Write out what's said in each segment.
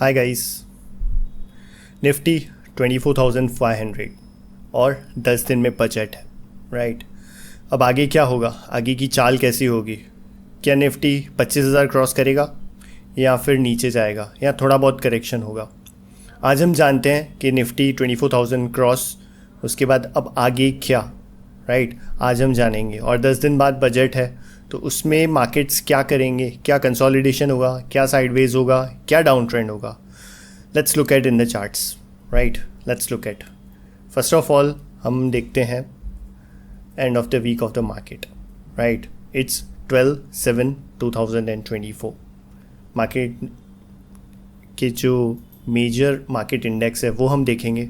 Hi guys. Nifty 24,500 और 10 दिन में बजट है, राइट। अब आगे क्या होगा, आगे की चाल कैसी होगी? क्या निफ्टी 25,000 क्रॉस करेगा या फिर नीचे जाएगा या थोड़ा बहुत करेक्शन होगा? आज हम जानते हैं कि निफ्टी 24,000 क्रॉस, उसके बाद अब आगे क्या, राइट। आज हम जानेंगे। और 10 दिन बाद बजट है, तो उसमें मार्केट्स क्या करेंगे, क्या कंसोलिडेशन होगा, क्या साइडवेज होगा, क्या डाउन ट्रेंड होगा। Let's look at in the charts, right. Let's look at, first of all हम देखते हैं end of the week of the market, right. It's 12/7/2024। Market के जो मेजर मार्केट इंडेक्स है वो हम देखेंगे।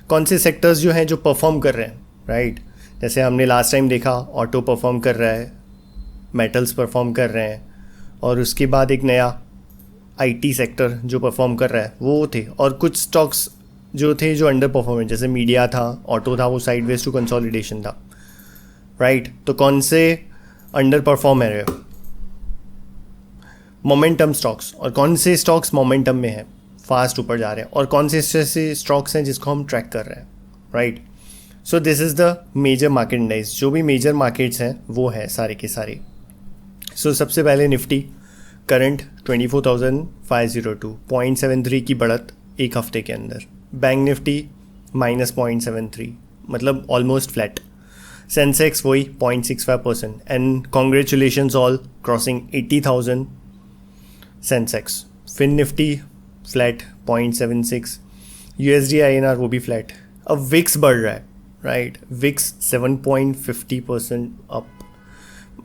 कौन से सेक्टर्स जो हैं जो परफॉर्म कर रहे हैं, राइट। जैसे हमने लास्ट टाइम देखा, ऑटो परफॉर्म कर रहा है, मेटल्स परफॉर्म कर रहे हैं, और उसके बाद एक नया आईटी सेक्टर जो परफॉर्म कर रहा है वो थे। और कुछ स्टॉक्स जो थे जो अंडर परफॉर्मेंस, जैसे मीडिया था, ऑटो था, वो साइडवेज टू कंसोलिडेशन था, राइट। तो कौन से अंडर परफॉर्म है? Momentum stocks. और कौन से स्टॉक्स मोमेंटम में हैं, फास्ट ऊपर जा रहे हैं, और कौन से ऐसे स्टॉक्स हैं जिसको हम ट्रैक कर रहे हैं, right. So this is the major market index. जो भी मेजर मार्केट्स हैं वो है सारे के सारे। सो सबसे पहले निफ्टी करंट 24,502, 0.73 की बढ़त एक हफ्ते के अंदर। बैंक निफ्टी -0.73, मतलब ऑलमोस्ट फ्लैट। सेंसेक्स वही 0.65%, and congratulations all crossing 80,000 Sensex. Fin Nifty flat 0.76, USD INR वो भी फ्लैट। अब विक्स बढ़ रहा है, राइट। Vicks 7.50% up.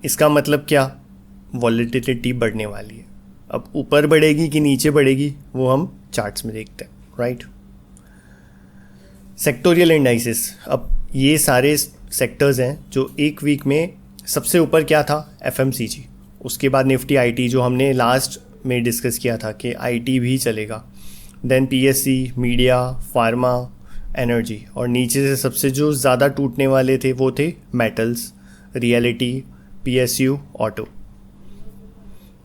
इसका मतलब क्या? वॉलेटिलिटी बढ़ने वाली है। अब ऊपर बढ़ेगी कि नीचे बढ़ेगी वो हम चार्ट्स में देखते हैं, राइट। Sectoral indices. अब ये सारे सेक्टर्स हैं जो एक वीक में सबसे ऊपर क्या था? FMCG। उसके बाद निफ्टी IT, जो हमने लास्ट में डिस्कस किया था कि IT भी चलेगा। Then PSC, media, pharma, energy. और नीचे से सबसे जो ज़्यादा टूटने वाले थे वो थे metals, reality, PSU, auto,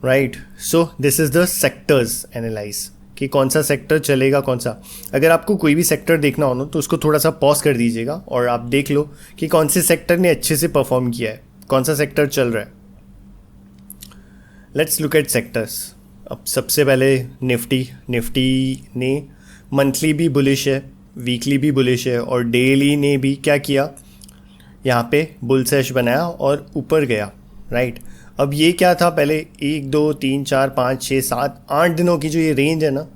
right. So this is the sectors analyse कि कौन सा सेक्टर चलेगा, कौन सा। अगर आपको कोई भी सेक्टर देखना हो ना तो उसको थोड़ा सा पॉज कर दीजिएगा और आप देख लो कि कौन से सेक्टर ने अच्छे से परफॉर्म किया है, कौन सा सेक्टर चल रहा है। Let's look eight sectors. अब सबसे पहले निफ्टी ने मंथली भी बुलिश है, वीकली भी बुलिश है, और डेली ने भी क्या किया, यहाँ पे बुल सेश बनाया और ऊपर गया, राइट। अब ये क्या था, पहले 1 2 3 4 5 6 7 8 दिनों की जो ये रेंज है ना,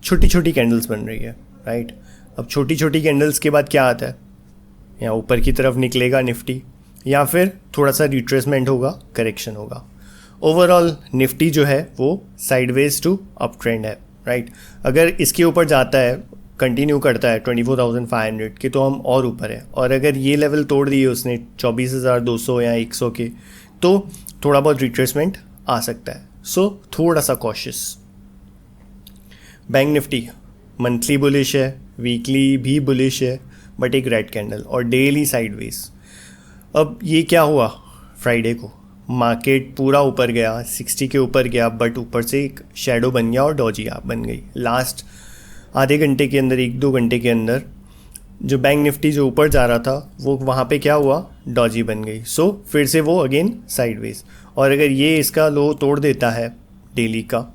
छोटी छोटी कैंडल्स बन रही है, राइट। अब छोटी छोटी कैंडल्स के बाद क्या आता है? यहाँ ऊपर की तरफ निकलेगा निफ्टी, या फिर थोड़ा सा रिट्रेसमेंट होगा, करेक्शन होगा। ओवरऑल निफ्टी जो है वो साइडवेज टू अप ट्रेंड है, राइट। अगर इसके ऊपर जाता है, कंटिन्यू करता है 24,500 के, तो हम और ऊपर है। और अगर ये लेवल तोड़ दिए उसने 24,200 या 100 के, तो थोड़ा बहुत रिट्रेसमेंट आ सकता है। सो थोड़ा सा cautious. Bank Nifty monthly bullish है, वीकली भी बुलिश है, बट एक रेड कैंडल, और डेली साइडवेज। अब ये क्या हुआ, फ्राइडे को मार्केट पूरा ऊपर गया, 60 के ऊपर गया, बट ऊपर से एक शेडो बन गया और डॉजी आप बन गई। लास्ट आधे घंटे के अंदर, 1-2 घंटे के अंदर जो बैंक निफ्टी जो ऊपर जा रहा था वो वहाँ पे क्या हुआ, डॉजी बन गई। सो फिर से वो अगेन साइडवेज। और अगर ये इसका लो तोड़ देता है डेली का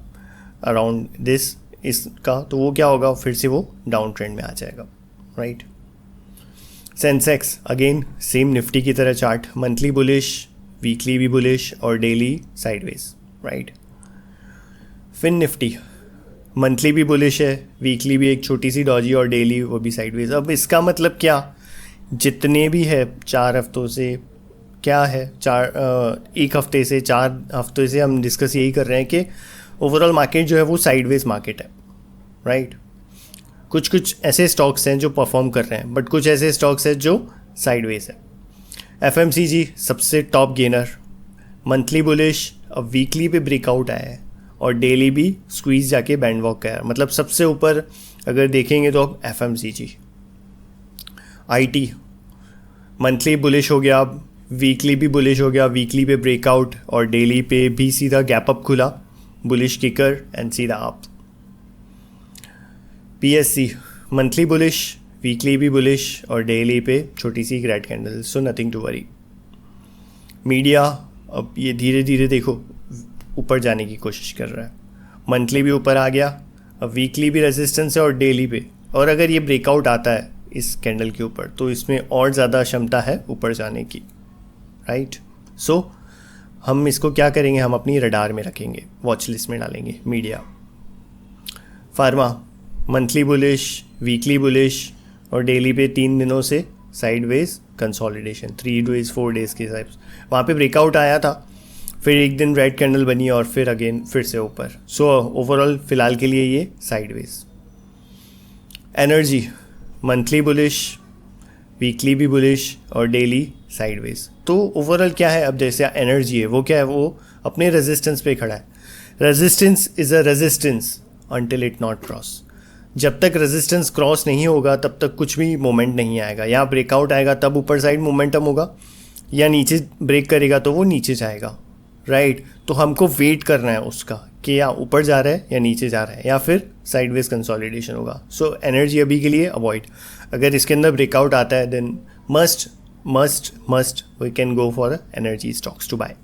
अराउंड दिस इसका, तो वो क्या होगा, फिर से वो डाउन ट्रेंड में आ जाएगा, right. Sensex again same Nifty की तरह चार्ट, मंथली बुलिश, वीकली भी बुलिश, और daily sideways, right. Fin Nifty monthly भी बुलिश है, वीकली भी एक छोटी सी डॉजी, और डेली वो भी साइडवेज। अब इसका मतलब क्या, जितने भी है 4 हफ्तों से क्या है, 1 हफ्ते से 4 हफ्ते से हम डिस्कस यही कर रहे हैं कि ओवरऑल मार्केट जो है वो साइडवेज मार्केट है, राइट। कुछ कुछ ऐसे स्टॉक्स हैं जो परफॉर्म कर रहे हैं, बट कुछ ऐसे स्टॉक्स हैं जो साइडवेज है। FMCG सबसे टॉप गेनर, मंथली बुलिश, अब वीकली पे ब्रेकआउट आया है, और डेली भी स्क्वीज जाके बैंड वॉक गया। मतलब सबसे ऊपर अगर देखेंगे तो अब FMCG। IT मंथली बुलिश हो गया, वीकली भी बुलिश हो गया, वीकली पे ब्रेकआउट और डेली पे भी सीधा गैप अप खुला, बुलिश किकर एंड सीधा up, PSC monthly bullish, weekly भी बुलिश और डेली पे छोटी सी red candle, so nothing to worry. Media अब ये धीरे धीरे देखो ऊपर जाने की कोशिश कर रहा है, मंथली भी ऊपर आ गया, अब वीकली भी रेजिस्टेंस है और डेली पे, और अगर ये ब्रेकआउट आता है इस कैंडल के ऊपर तो इसमें और ज़्यादा क्षमता है ऊपर जाने की, राइट। सो हम इसको क्या करेंगे, हम अपनी रडार में रखेंगे, वॉच लिस्ट में डालेंगे। Media, pharma monthly bullish, weekly bullish और डेली पे 3 दिनों से साइडवेज कंसोलिडेशन, 3 डेज 4 डेज के हिसाब से वहाँ पे ब्रेकआउट आया था, फिर एक दिन रेड कैंडल बनी और फिर अगेन फिर से ऊपर। सो ओवरऑल फ़िलहाल के लिए ये sideways. Energy monthly bullish, weekly भी बुलिश और डेली साइडवेज। तो ओवरऑल क्या है, अब जैसे एनर्जी है वो क्या है, वो अपने रेजिस्टेंस पे खड़ा है। Resistance is a resistance until it not cross. जब तक रेजिस्टेंस क्रॉस नहीं होगा तब तक कुछ भी मोमेंट नहीं आएगा। यहाँ ब्रेकआउट आएगा तब ऊपर साइड मोमेंटम होगा, या नीचे ब्रेक करेगा तो वो नीचे जाएगा, राइट। तो हमको वेट करना है उसका कि या ऊपर जा रहा है या नीचे जा रहा है या फिर साइडवेज कंसोलिडेशन होगा। सो एनर्जी अभी के लिए अवॉइड। अगर इसके अंदर ब्रेकआउट आता है then must we can go for energy stocks to buy.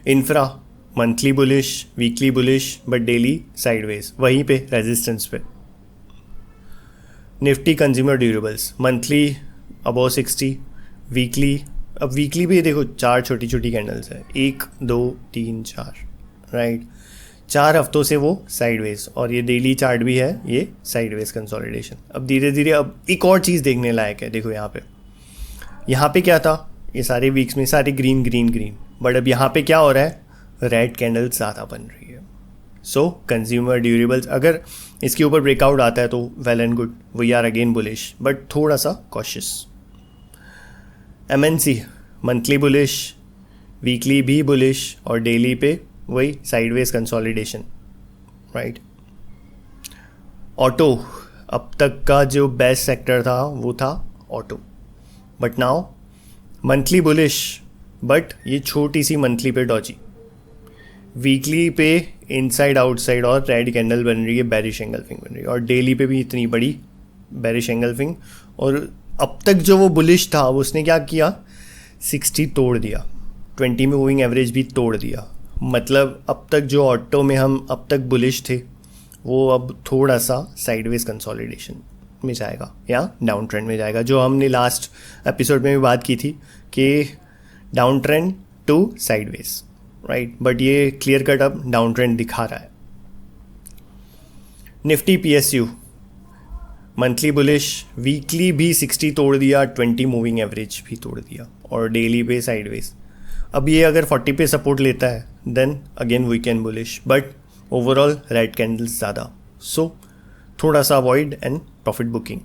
Infra monthly bullish, weekly bullish but daily sideways, वहीं पे रेजिस्टेंस पे। Nifty consumer durables monthly above 60, weekly, अब वीकली भी देखो 4 छोटी छोटी कैंडल्स है, 1 2 3 4, राइट। 4 हफ्तों से वो साइडवेज, और ये डेली चार्ट भी है ये साइडवेज कंसोलिडेशन। अब धीरे धीरे अब एक और चीज़ देखने लायक है, देखो यहाँ पे क्या था, ये सारे वीक्स में सारे ग्रीन ग्रीन ग्रीन, बट अब यहाँ पे क्या हो रहा है, रेड कैंडल ज़्यादा बन रही है। सो कंज्यूमर ड्यूरेबल्स अगर इसके ऊपर ब्रेकआउट आता है तो well and good, we are again bullish but थोड़ा सा cautious. MNC monthly bullish, weekly भी बुलिश और डेली पे वही साइडवेज कंसोलिडेशन, राइट। ऑटो अब तक का जो बेस्ट सेक्टर था वो था auto, but now monthly bullish, but ये छोटी सी मंथली पे डॉजी, वीकली पे इनसाइड आउटसाइड और रेड कैंडल बन रही है, बेरिश एंगल्फिंग बन रही है, और डेली पे भी इतनी बड़ी बेरिश एंगल्फिंग। और अब तक जो वो बुलिश था उसने क्या किया, 60 तोड़ दिया, 20 में मूविंग एवरेज भी तोड़ दिया। मतलब अब तक जो ऑटो में हम अब तक बुलिश थे वो अब थोड़ा सा साइडवेज कंसोलिडेशन में जाएगा या डाउन ट्रेंड में जाएगा, जो हमने लास्ट एपिसोड में भी बात की थी कि down trend to sideways, right. But ये क्लियर कट अब डाउन ट्रेंड दिखा रहा है। Nifty PSU monthly bullish, weekly भी 60 तोड़ दिया, 20 मूविंग एवरेज भी तोड़ दिया और डेली पे साइडवेज। अब ये अगर 40 पे सपोर्ट लेता है then again weekend bullish, but overall red candles ज़्यादा, सो थोड़ा सा avoid and profit booking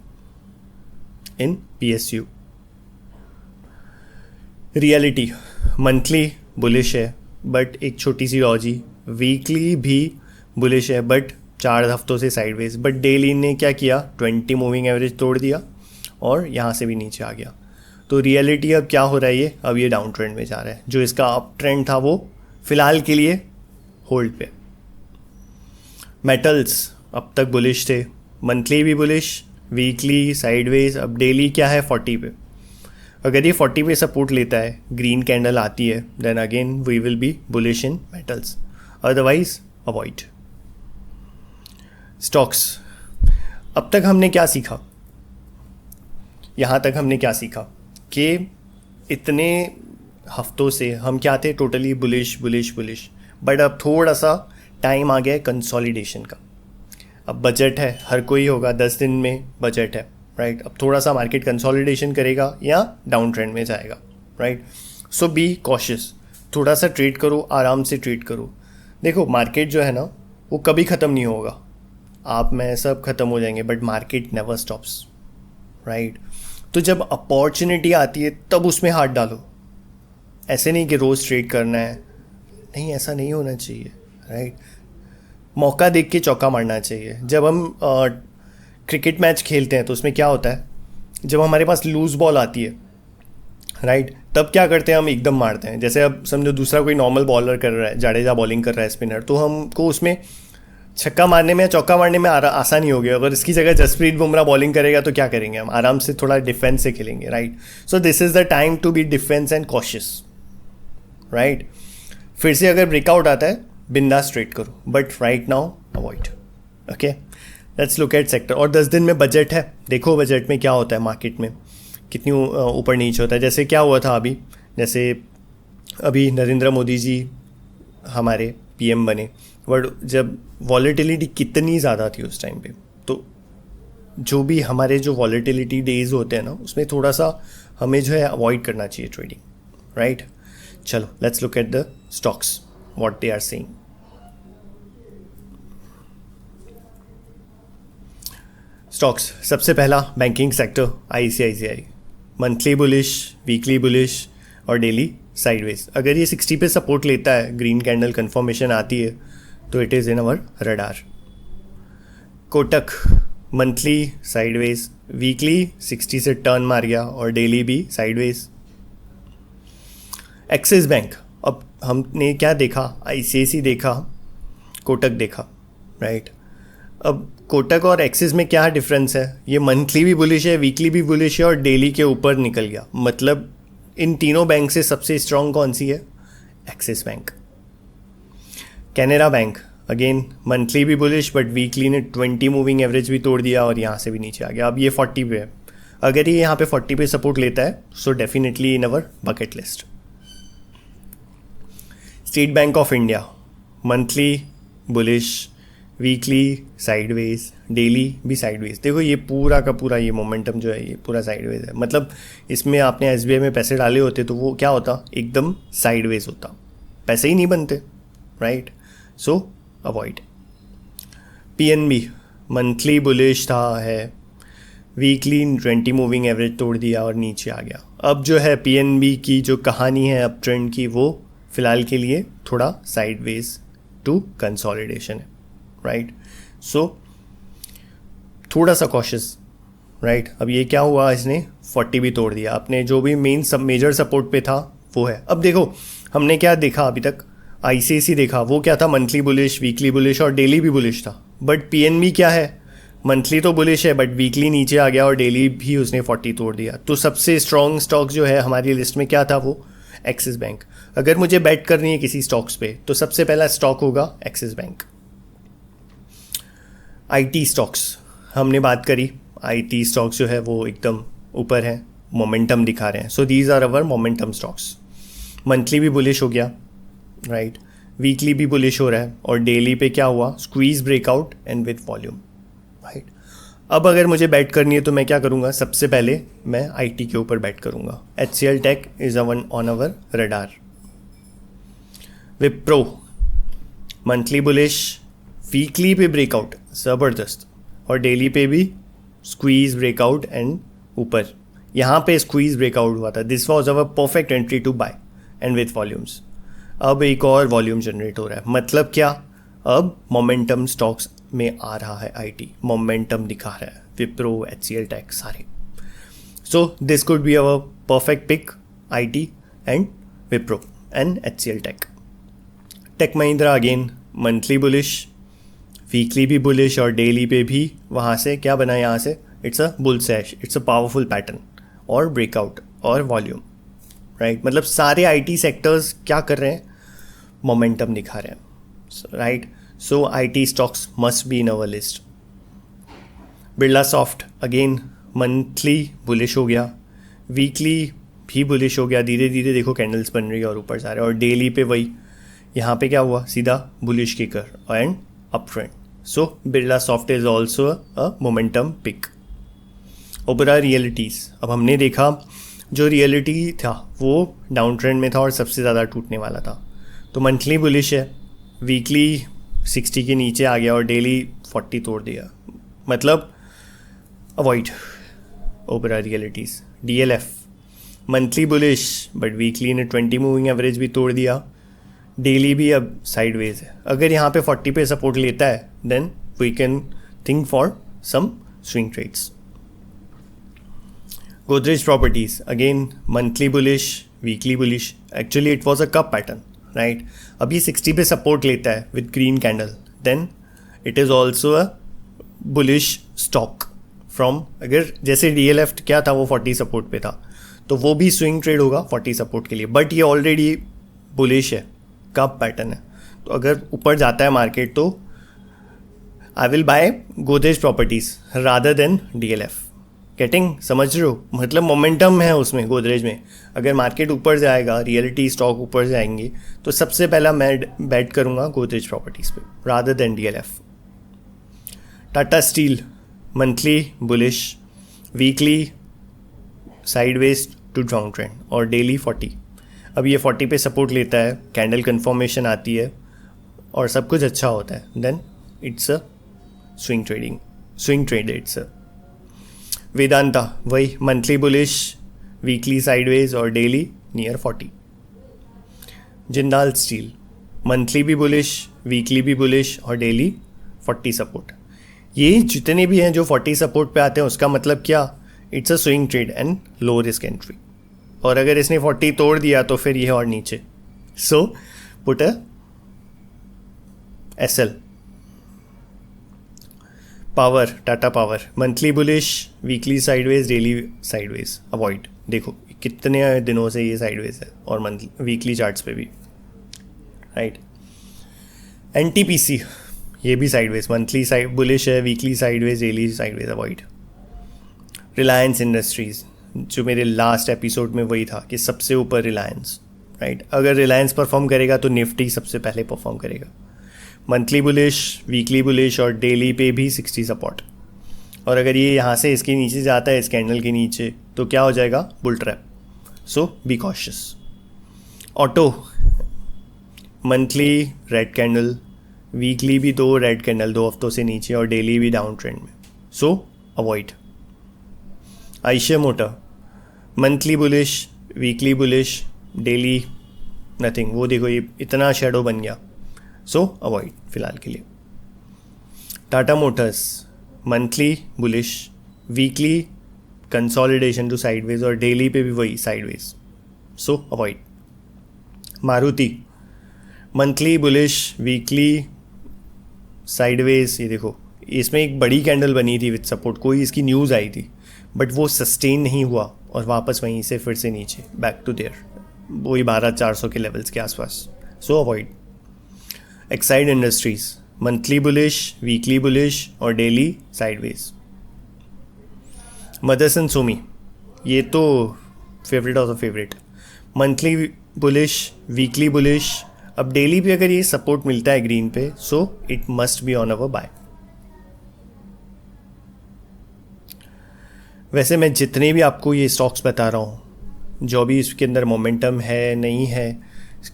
in PSU। Reality monthly bullish है बट एक छोटी सी डॉजी, वीकली भी बुलिश है बट 4 हफ्तों से साइडवेज, बट डेली ने क्या किया, 20 मूविंग एवरेज तोड़ दिया और यहाँ से भी नीचे आ गया। तो रियलिटी अब क्या हो रहा है, ये अब ये डाउन ट्रेंड में जा रहा है, जो इसका अप ट्रेंड था वो फिलहाल के लिए होल्ड पे। मेटल्स अब तक बुलिश थे, मंथली भी बुलिश, वीकली साइडवेज, अब डेली क्या है 40 पे। अगर ये 40 पे सपोर्ट लेता है, ग्रीन कैंडल आती है, then again we will be bullish in metals, otherwise avoid. Stocks अब तक हमने क्या सीखा, यहाँ तक हमने क्या सीखा कि इतने हफ्तों से हम क्या थे, totally bullish bullish bullish, but अब थोड़ा सा टाइम आ गया है कंसोलिडेशन का। अब बजट है, हर कोई होगा, 10 दिन में बजट है, राइट। अब थोड़ा सा मार्केट कंसोलिडेशन करेगा या डाउन ट्रेंड में जाएगा, राइट। सो बी कॉशियस, थोड़ा सा ट्रेड करो, आराम से ट्रेड करो। देखो मार्केट जो है ना वो कभी ख़त्म नहीं होगा, आप मैं सब ख़त्म हो जाएंगे, but market never stops, right. तो जब अपॉर्चुनिटी आती है तब उसमें हाथ डालो, ऐसे नहीं कि रोज़ ट्रेड करना है, नहीं, ऐसा नहीं होना चाहिए, राइट। मौका देख के चौका मारना चाहिए। जब हम क्रिकेट मैच खेलते हैं तो उसमें क्या होता है, जब हमारे पास लूज़ बॉल आती है, राइट, तब क्या करते हैं, हम एकदम मारते हैं। जैसे अब समझो दूसरा कोई नॉर्मल बॉलर कर रहा है, जाडेजा बॉलिंग कर रहा है, स्पिनर, तो हमको उसमें छक्का मारने में या चौका मारने में आसान ही हो गया। अगर इसकी जगह जसप्रीत बुमराह बॉलिंग करेगा तो क्या करेंगे हम, आराम से थोड़ा डिफेंस से खेलेंगे, right. So this is the time to be defence and cautious, right. फिर से अगर ब्रेकआउट आता है बिंदास ट्रेड करो, but right now avoid. Okay, let's look at sector. और 10 दिन में बजट है, देखो बजट में क्या होता है, मार्केट में कितनी ऊपर नीचे होता है। जैसे क्या हुआ था अभी, जैसे अभी नरेंद्र मोदी जी हमारे पीएम बने, बट जब वॉलेटिलिटी कितनी ज़्यादा थी उस टाइम पे, तो जो भी हमारे जो वॉलेटिलिटी डेज होते हैं ना, उसमें थोड़ा सा हमें जो है अवॉइड करना चाहिए ट्रेडिंग, राइट। चलो let's look at the stocks what they are saying. Stocks, सबसे पहला banking sector ICICI, monthly bullish, weekly bullish और डेली साइडवेज। अगर ये 60 पे सपोर्ट लेता है, ग्रीन कैंडल कंफर्मेशन आती है, तो it is in our radar. Kotak monthly sideways, weekly 60 से टर्न मार गया और डेली भी साइडवेज। एक्सिस बैंक, अब हमने क्या देखा, आईसीआईसी देखा, कोटक देखा, राइट। अब कोटक और एक्सिस में क्या डिफरेंस है, ये मंथली भी बुलिश है, वीकली भी बुलिश है और डेली के ऊपर निकल गया। मतलब इन तीनों बैंक से सबसे स्ट्रांग कौन सी है, axis bank. Canara bank again monthly भी बुलिश, बट वीकली ने 20 मूविंग एवरेज भी तोड़ दिया और यहाँ से भी नीचे आ गया। अब ये 40 पे है, अगर ये यहाँ पे 40 पे सपोर्ट लेता है, so definitely in our bucket list. State bank of India monthly bullish, weekly sideways, daily भी साइडवेज। देखो ये पूरा का पूरा ये मोमेंटम जो है ये पूरा साइडवेज है। मतलब इसमें आपने एसबीआई में पैसे डाले होते तो वो क्या होता, एकदम साइडवेज होता, पैसे ही नहीं बनते, राइट। सो अवॉइड। पीएनबी मंथली बुलिश था है, वीकली 20 मूविंग एवरेज तोड़ दिया और नीचे आ गया। अब जो है पीएनबी की जो कहानी है अप ट्रेंड की, वो फिलहाल के लिए थोड़ा साइडवेज टू कंसोलिडेशन है, राइट। सो थोड़ा सा कॉशियस, राइट। अब ये क्या हुआ, इसने 40 भी तोड़ दिया, अपने जो भी मेजर सपोर्ट पे था वो है। अब देखो हमने क्या देखा अभी तक, आईसीआईसी देखा, वो क्या था, मंथली बुलिश, वीकली बुलिश और डेली भी बुलिश था। बट पीएनबी क्या है, मंथली तो बुलिश है बट वीकली नीचे आ गया और डेली भी उसने 40 तोड़ दिया। तो सबसे स्ट्रॉन्ग स्टॉक जो है हमारी लिस्ट में क्या था, वो एक्सिस बैंक। अगर मुझे बैट करनी है किसी स्टॉक्स पे तो सबसे पहला स्टॉक होगा एक्सिस बैंक। आईटी स्टॉक्स हमने बात करी, आईटी स्टॉक्स जो है वो एकदम ऊपर है, मोमेंटम दिखा रहे हैं। So these are our momentum stocks. Monthly भी बुलिश हो गया, राइट, वीकली भी बुलिश हो रहा है और डेली पे क्या हुआ, squeeze breakout and with volume, right. अब अगर मुझे बैट करनी है तो मैं क्या करूँगा, सबसे पहले मैं आईटी के ऊपर बैट करूँगा। HCL Tech is on our radar. Wipro monthly bullish, weekly पे ब्रेकआउट ज़बरदस्त और डेली पे भी स्क्वीज ब्रेकआउट एंड ऊपर, यहाँ पे स्क्वीज ब्रेकआउट हुआ था। This was our perfect entry to buy and with volumes. अब एक और वॉल्यूम जनरेट हो रहा है, मतलब क्या, अब मोमेंटम स्टॉक्स में आ रहा है, आईटी मोमेंटम दिखा रहा है, विप्रो, HCL टेक सारे। So this could be our perfect pick, IT and Wipro and HCL टेक। Tech Mahindra again monthly bullish, weekly भी बुलिश और डेली पे भी वहाँ से क्या बना, यहाँ से it's a bull sash, it's a powerful pattern और ब्रेकआउट और वॉल्यूम, राइट। मतलब सारे आईटी सेक्टर्स क्या कर रहे हैं, मोमेंटम दिखा रहे हैं, right. So IT stocks must be in our list. Birla soft again monthly bullish हो गया, वीकली भी बुलिश हो गया, धीरे धीरे देखो कैंडल्स बन रही है और ऊपर जा रहे हैं, और डेली पे वही, यहाँ पे क्या हुआ, सीधा bullish kicker and up trend. So Birla soft is also a momentum pick. Oberoi realties, अब हमने देखा जो रियलिटी था वो डाउन ट्रेंड में था और सबसे ज़्यादा टूटने वाला था, तो मंथली बुलिश है, वीकली 60 के नीचे आ गया और डेली 40 तोड़ दिया। मतलब avoid Oberoi realities. DLF monthly bullish but weekly ने 20 मूविंग एवरेज भी तोड़ दिया, डेली भी अब साइडवेज है। अगर यहाँ पे 40 पे सपोर्ट लेता है then we can think for some swing trades. Godrej Properties again monthly bullish, weekly bullish. Actually it was a cup pattern, right? अब ये 60 पे सपोर्ट लेता है with green candle, then it is also a bullish stock from, अगर जैसे DLF क्या था वो 40 सपोर्ट पे था, तो वो भी स्विंग ट्रेड होगा 40 सपोर्ट के लिए, बट ये ऑलरेडी बुलिश है, कब पैटर्न है। तो अगर ऊपर जाता है मार्केट तो I will buy Godrej properties rather than DLF। Getting, समझ रहे हो, मतलब मोमेंटम है उसमें गोदरेज में। अगर मार्केट ऊपर जाएगा, रियलिटी स्टॉक ऊपर जाएंगे, तो सबसे पहला मैं बैट करूँगा गोदरेज प्रॉपर्टीज़ पे rather than DLF। Tata Steel monthly bullish, weekly sideways to down trend और डेली 40। अब ये 40 पे सपोर्ट लेता है, कैंडल कंफर्मेशन आती है और सब कुछ अच्छा होता है, then it's a swing trade it's a. Vedanta वही मंथली बुलिश, वीकली साइडवेज और daily near 40। Jindal Steel monthly भी बुलिश, वीकली भी बुलिश और डेली 40 सपोर्ट। ये जितने भी हैं जो 40 सपोर्ट पे आते हैं, उसका मतलब क्या, it's a swing trade and low risk entry. और अगर इसने 40 तोड़ दिया तो फिर ये और नीचे, so put a SL। Power, Tata power monthly bullish, weekly sideways, daily sideways avoid. देखो कितने दिनों से ये साइडवेज है और मंथली वीकली चार्ट्स पे भी, राइट। NTPC ये भी साइडवेज, मंथली साइड बुलिश है, weekly sideways, daily sideways avoid. Reliance industries, जो मेरे लास्ट एपिसोड में वही था कि सबसे ऊपर रिलायंस, राइट। अगर रिलायंस परफॉर्म करेगा तो निफ्टी सबसे पहले परफॉर्म करेगा। मंथली बुलिश, वीकली बुलिश और डेली पे भी 60 सपोर्ट। और अगर ये यहाँ से इसके नीचे जाता है, इस कैंडल के नीचे, तो क्या हो जाएगा, bull trap, so be cautious. Auto monthly red candle, weekly भी 2 रेड कैंडल 2 हफ्तों से नीचे और डेली भी डाउन ट्रेंड में, सो avoid. Eicher motor monthly bullish, weekly bullish, daily nothing, वो देखो ये इतना शेडो बन गया, सो अवॉइड फिलहाल के लिए। Tata Motors monthly bullish, weekly consolidation to sideways और डेली पे भी वही sideways, so avoid. Maruti monthly bullish, weekly sideways, ये देखो इसमें एक बड़ी कैंडल बनी थी विद सपोर्ट, कोई इसकी न्यूज़ आई थी, बट वो सस्टेन नहीं हुआ और वापस वहीं से फिर से नीचे बैक टू देयर, वही 12,400 के लेवल्स के आसपास, so avoid. Exide Industries monthly bullish, weekly bullish और डेली साइडवेज। मदरसन सोमी ये तो favourite of the favourite, monthly bullish, weekly bullish. अब डेली पे अगर ये सपोर्ट मिलता है ग्रीन पे, so it must be on our buy. वैसे मैं जितने भी आपको ये स्टॉक्स बता रहा हूँ, जो भी इसके अंदर मोमेंटम है नहीं है,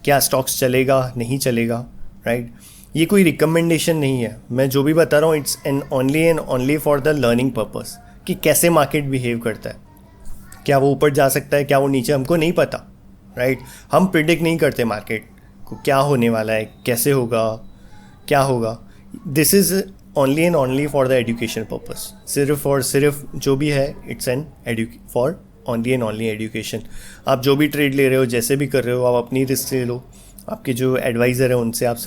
क्या स्टॉक्स चलेगा नहीं चलेगा, राइट, ये कोई रिकमेंडेशन नहीं है। मैं जो भी बता रहा हूँ it's and only for the learning purpose, कि कैसे मार्केट बिहेव करता है, क्या वो ऊपर जा सकता है, क्या वो नीचे, हमको नहीं पता, राइट। हम प्रिडिक्ट नहीं करते मार्केट को क्या होने वाला है, कैसे होगा, क्या होगा। This is only and only for the education purpose, सिर्फ और सिर्फ जो भी है it's an for only and only education. आप जो भी ट्रेड ले रहे हो, जैसे भी कर रहे हो, आप अपनी रिस्क ले लो, आपके जो एडवाइज़र है उनसे आप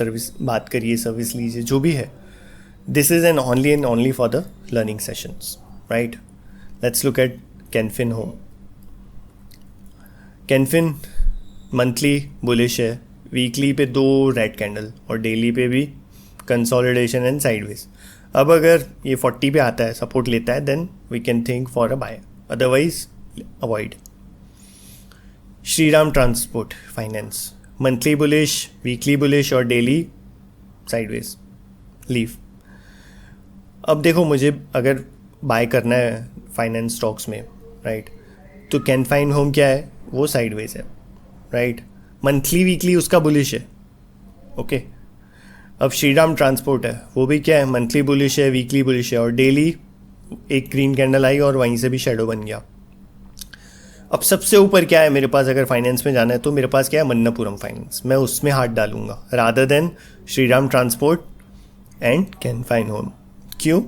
बात करिए, सर्विस लीजिए, जो भी है। This is an only for the learning sessions, right. Let's look at Canfin Home. Canfin monthly bullish है, वीकली पे 2 रेड कैंडल और डेली पे भी कंसोलिडेशन एंड साइडवेज। अब अगर ये 40 पे आता है, सपोर्ट लेता है, then we can think for a buy, otherwise avoid. Shriram transport finance monthly bullish, weekly bullish और डेली साइडवेज, लीव। अब देखो मुझे अगर बाय करना है फाइनेंस स्टॉक्स में, राइट, तो कैन फाइन होम क्या है, वो साइडवेज है, राइट। मंथली वीकली उसका बुलिश है, ओके। अब श्रीराम ट्रांसपोर्ट है, वो भी क्या है, मंथली बुलिश है, वीकली बुलिश है और डेली एक ग्रीन कैंडल आई और वहीं से भी शेडो बन गया। अब सबसे ऊपर क्या है मेरे पास, अगर फाइनेंस में जाना है तो मेरे पास क्या है, मन्नापुरम फाइनेंस, मैं उसमें हाथ डालूंगा rather than Shriram transport and can fin home. क्यों,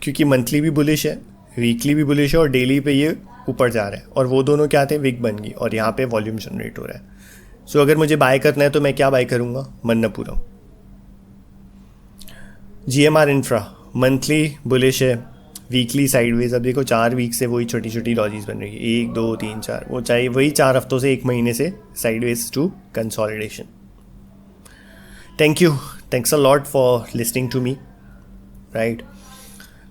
क्योंकि मंथली भी बुलिश है, वीकली भी बुलिश है और डेली पे ये ऊपर जा रहा है और वो दोनों क्या थे, विक बन गई और यहाँ पे वॉल्यूम जनरेट हो रहा है। सो अगर मुझे बाय करना है तो मैं क्या बाय करूँगा, Manappuram. GMR Infra monthly bullish है, वीकली साइडवेज। अब देखो 4 वीक से वही छोटी छोटी डॉजीज बन रही है, 1 2 3 4, वो चाहिए वही 4 हफ्तों से 1 महीने से sideways to consolidation. Thanks a lot for listening to me, right.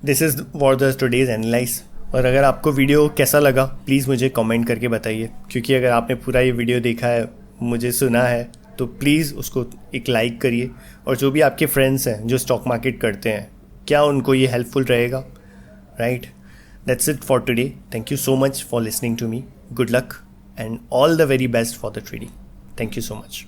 This is what the today's analyze. और अगर आपको वीडियो कैसा लगा प्लीज़ मुझे कमेंट करके बताइए, क्योंकि अगर आपने पूरा ये वीडियो देखा है, मुझे सुना है, तो प्लीज़ उसको एक लाइक करिए। और जो भी आपके फ्रेंड्स हैं जो स्टॉक मार्केट करते हैं, क्या उनको ये हेल्पफुल रहेगा, right. That's it for today. Thank you so much for listening to me. Good luck and all the very best for the trading. Thank you so much.